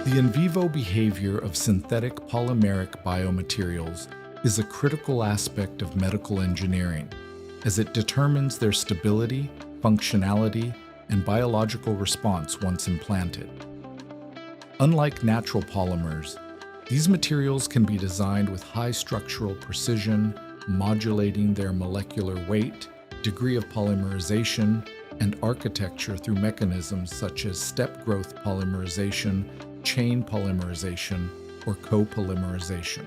The in vivo behavior of synthetic polymeric biomaterials is a critical aspect of medical engineering, as it determines their stability, functionality, and biological response once implanted. Unlike natural polymers, these materials can be designed with high structural precision, modulating their molecular weight, degree of polymerization, and architecture through mechanisms such as step growth polymerization, chain polymerization, or copolymerization.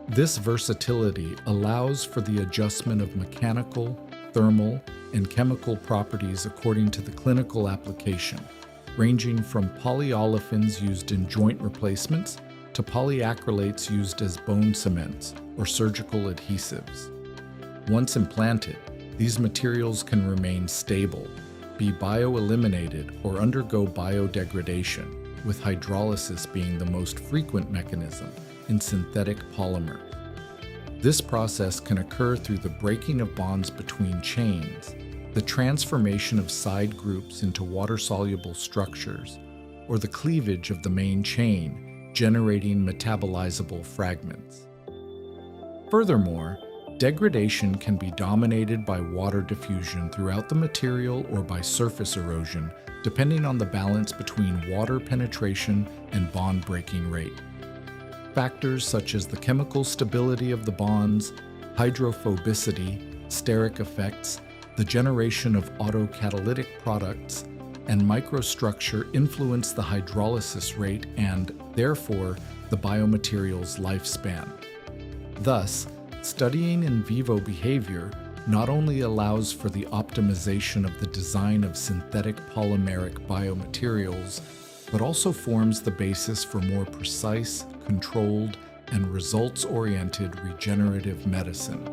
This versatility allows for the adjustment of mechanical, thermal, and chemical properties according to the clinical application, ranging from polyolefins used in joint replacements to polyacrylates used as bone cements or surgical adhesives. Once implanted, these materials can remain stable, be bioeliminated, or undergo biodegradation, with hydrolysis being the most frequent mechanism in synthetic polymers. This process can occur through the breaking of bonds between chains, the transformation of side groups into water-soluble structures, or the cleavage of the main chain, generating metabolizable fragments. Furthermore, degradation can be dominated by water diffusion throughout the material or by surface erosion, depending on the balance between water penetration and bond breaking rate. Factors such as the chemical stability of the bonds, hydrophobicity, steric effects, the generation of autocatalytic products, and microstructure influence the hydrolysis rate and, therefore, the biomaterial's lifespan. Thus, studying in vivo behavior not only allows for the optimization of the design of synthetic polymeric biomaterials, but also forms the basis for more precise, controlled, and results-oriented regenerative medicine.